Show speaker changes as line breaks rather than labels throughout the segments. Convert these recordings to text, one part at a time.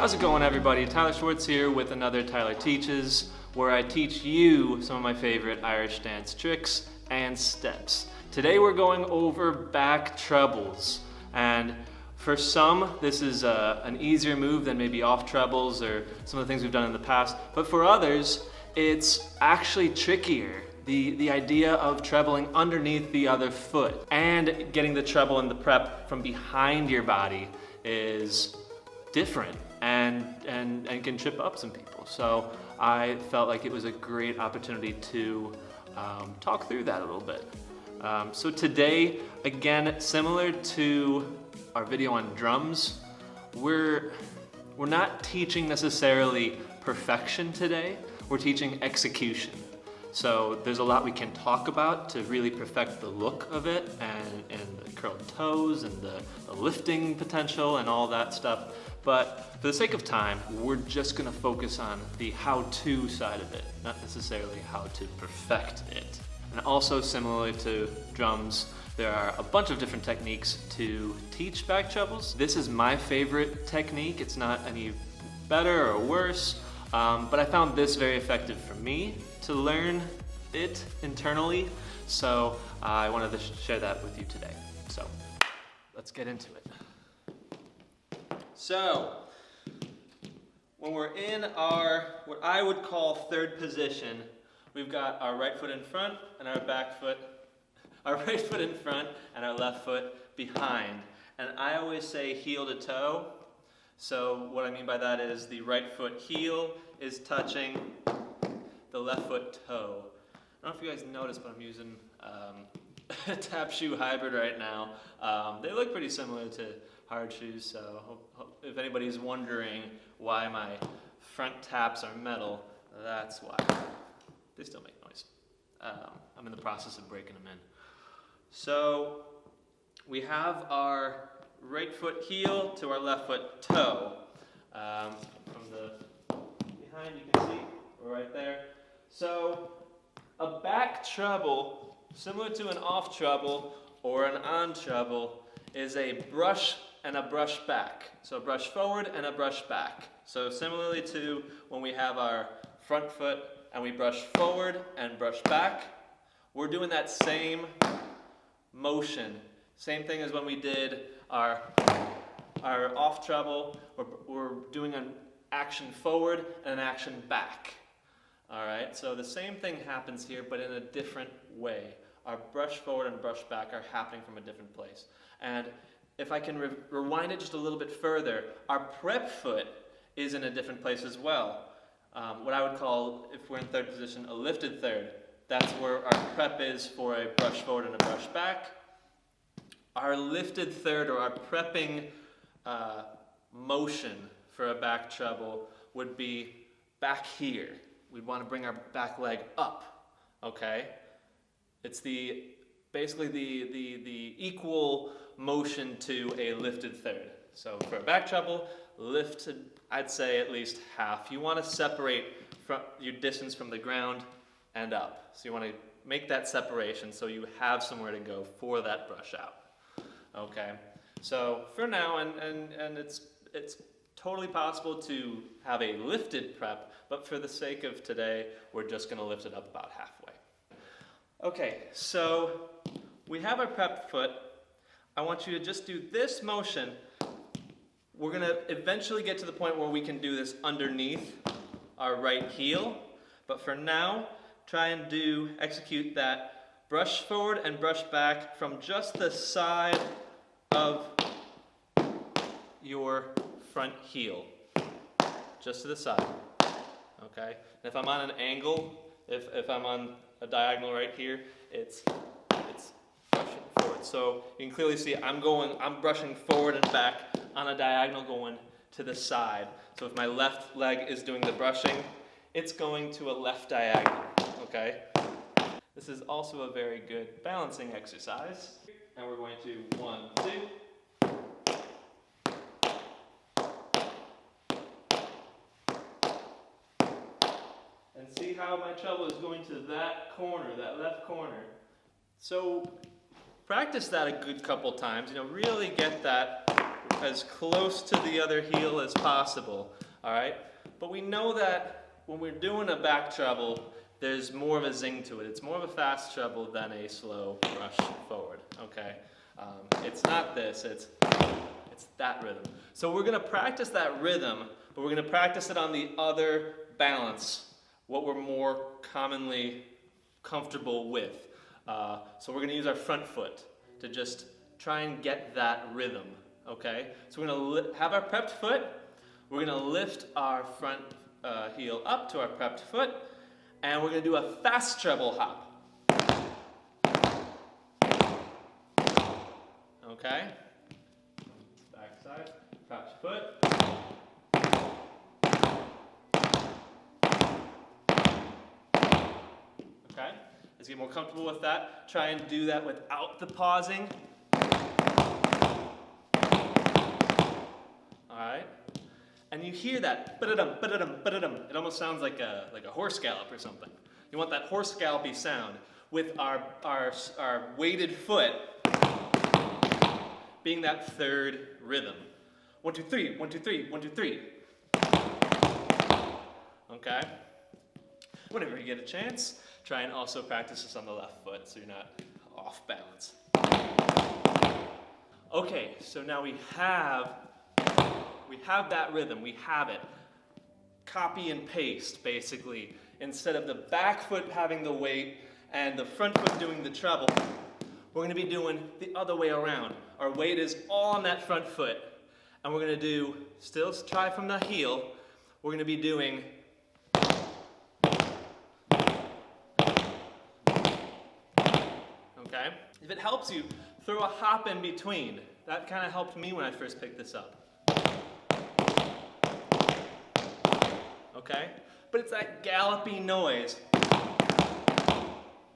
How's it going, everybody? Tyler Schwartz here with another Tyler Teaches, where I teach you some of my favorite Irish dance tricks and steps. Today we're going over back trebles, and for some this is an easier move than maybe off trebles or some of the things we've done in the past, but for others it's actually trickier. The idea of trebling underneath the other foot and getting the treble and the prep from behind your body is different and can trip up some people. So I felt like it was a great opportunity to talk through that a little bit. So today, again, similar to our video on drums, we're not teaching necessarily perfection today, we're teaching execution. So there's a lot we can talk about to really perfect the look of it and the curled toes and the lifting potential and all that stuff. But for the sake of time, we're just gonna focus on the how-to side of it, not necessarily how to perfect it. And also similarly to drums, there are a bunch of different techniques to teach back trebles. This is my favorite technique. It's not any better or worse, but I found this very effective for me to learn it internally, so I wanted to share that with you today. So let's get into it. So when we're in our, what I would call third position, we've got our right foot in front and our back foot, our right foot in front and our left foot behind. And I always say heel to toe. So what I mean by that is the right foot heel is touching the left foot toe. I don't know if you guys noticed, but I'm using a tap shoe hybrid right now. They look pretty similar to hard shoes, so if anybody's wondering why my front taps are metal, that's why. They still make noise. I'm in the process of breaking them in. So we have our right foot heel to our left foot toe. From the behind you can see, we're right there. So a back treble, similar to an off treble or an on treble, is a brush and a brush back. So a brush forward and a brush back. So similarly to when we have our front foot and we brush forward and brush back, we're doing that same motion. Same thing as when we did our off treble. We're doing an action forward and an action back. All right, so the same thing happens here, but in a different way. Our brush forward and brush back are happening from a different place. And if I can rewind it just a little bit further, our prep foot is in a different place as well. What I would call, if we're in third position, a lifted third. That's where our prep is for a brush forward and a brush back. Our lifted third, or our prepping motion for a back treble, would be back here. We'd want to bring our back leg up, okay? It's basically the equal motion to a lifted third. So for a back treble, lifted, I'd say at least half. You want to separate from your distance from the ground and up. So you want to make that separation so you have somewhere to go for that brush out, okay? So for now, and it's totally possible to have a lifted prep, but for the sake of today, we're just gonna lift it up about halfway. Okay, so we have our prep foot. I want you to just do this motion. We're gonna eventually get to the point where we can do this underneath our right heel, but for now, try and execute that brush forward and brush back from just the side of your front heel, just to the side, okay? And if I'm on an angle, if I'm on a diagonal right here, it's brushing forward. So you can clearly see I'm brushing forward and back on a diagonal going to the side. So if my left leg is doing the brushing, it's going to a left diagonal, okay? This is also a very good balancing exercise. And we're going to 1, 2. And see how my treble is going to that corner, that left corner. So practice that a good couple times, really get that as close to the other heel as possible, all right? But we know that when we're doing a back treble, there's more of a zing to it. It's more of a fast treble than a slow rush forward, okay? It's not this, it's that rhythm. So we're gonna practice that rhythm, but we're gonna practice it on the other balance, what we're more commonly comfortable with. So we're gonna use our front foot to just try and get that rhythm, okay? So we're gonna have our prepped foot, we're gonna lift our front heel up to our prepped foot, and we're gonna do a fast treble hop. Okay? Back side, prepped foot. Okay? As you get more comfortable with that, try and do that without the pausing. Alright? And you hear that, ba-da-dum, ba-da-dum, ba-da-dum. It almost sounds like a horse gallop or something. You want that horse gallopy sound with our weighted foot being that third rhythm. 1, 2, 3, 1, 2, 3, 1, 2, 3. Okay? Whenever you get a chance, try and also practice this on the left foot so you're not off balance. Okay, so now we have that rhythm, we have it. Copy and paste, basically. Instead of the back foot having the weight and the front foot doing the treble, we're going to be doing the other way around. Our weight is all on that front foot, and we're going to do, still try from the heel, we're going to be doing okay? If it helps you, throw a hop in between. That kind of helped me when I first picked this up. Okay? But it's that gallopy noise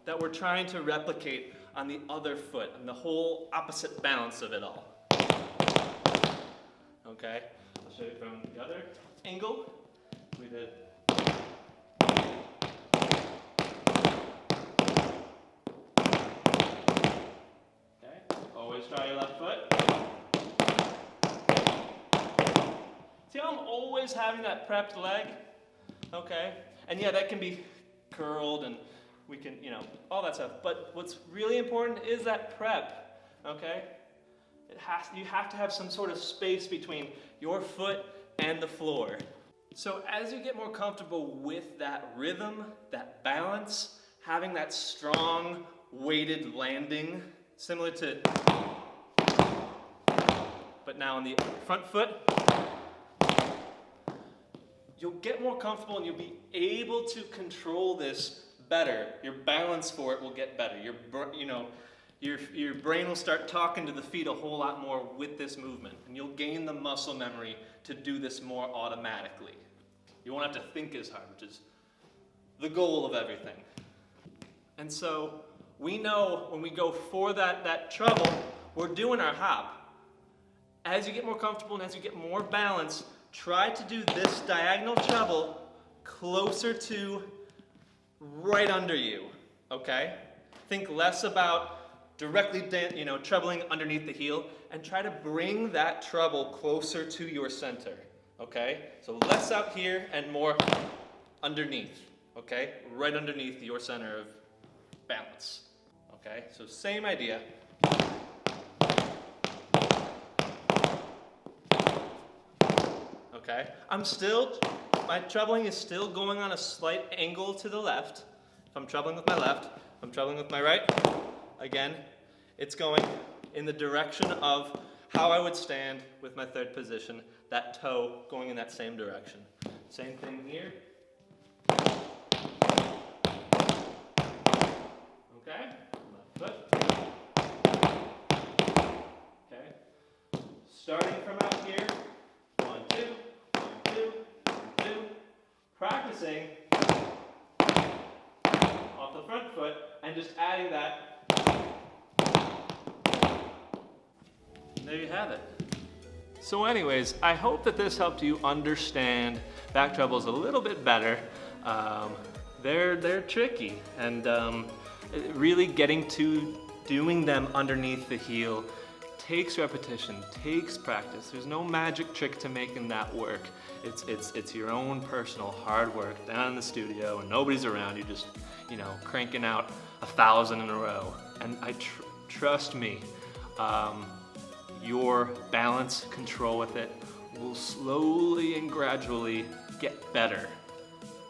that we're trying to replicate on the other foot, and the whole opposite balance of it all. Okay? I'll show you from the other angle. We did. Always try your left foot. See how I'm always having that prepped leg? Okay? And yeah, that can be curled and we can, all that stuff. But what's really important is that prep. Okay? You have to have some sort of space between your foot and the floor. So as you get more comfortable with that rhythm, that balance, having that strong weighted landing, similar to, but now on the front foot, you'll get more comfortable and you'll be able to control this better. Your balance for it will get better. Your brain will start talking to the feet a whole lot more with this movement, and you'll gain the muscle memory to do this more automatically. You won't have to think as hard, which is the goal of everything. And so we know when we go for that treble, we're doing our hop. As you get more comfortable and as you get more balance, try to do this diagonal treble closer to right under you, okay? Think less about directly trebling underneath the heel, and try to bring that treble closer to your center, okay? So less out here and more underneath, okay? Right underneath your center of balance. Okay, so same idea. Okay, my trebling is still going on a slight angle to the left. If I'm trebling with my left, if I'm trebling with my right, again, it's going in the direction of how I would stand with my third position, that toe going in that same direction. Same thing here. Okay, left foot. Okay, starting from out here, 1, 2, 1, 2, 1, 2. Practicing off the front foot and just adding that. There you have it. So anyways, I hope that this helped you understand back trebles a little bit better. They're tricky, and really getting to doing them underneath the heel takes repetition, takes practice. There's no magic trick to making that work. It's your own personal hard work down in the studio and nobody's around. You're just, you know, cranking out 1,000 in a row. And trust me, your balance control with it will slowly and gradually get better.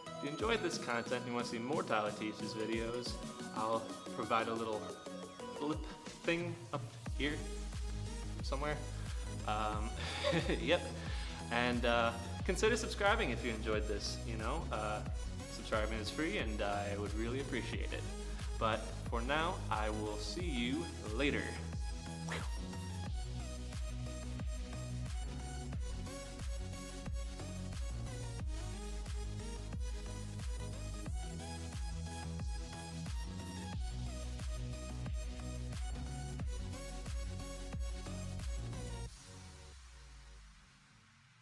If you enjoyed this content and you want to see more Tyler teaches videos, I'll provide a little flip thing up here somewhere. Yep. And consider subscribing if you enjoyed this. You know, subscribing is free and I would really appreciate it. But for now, I will see you later.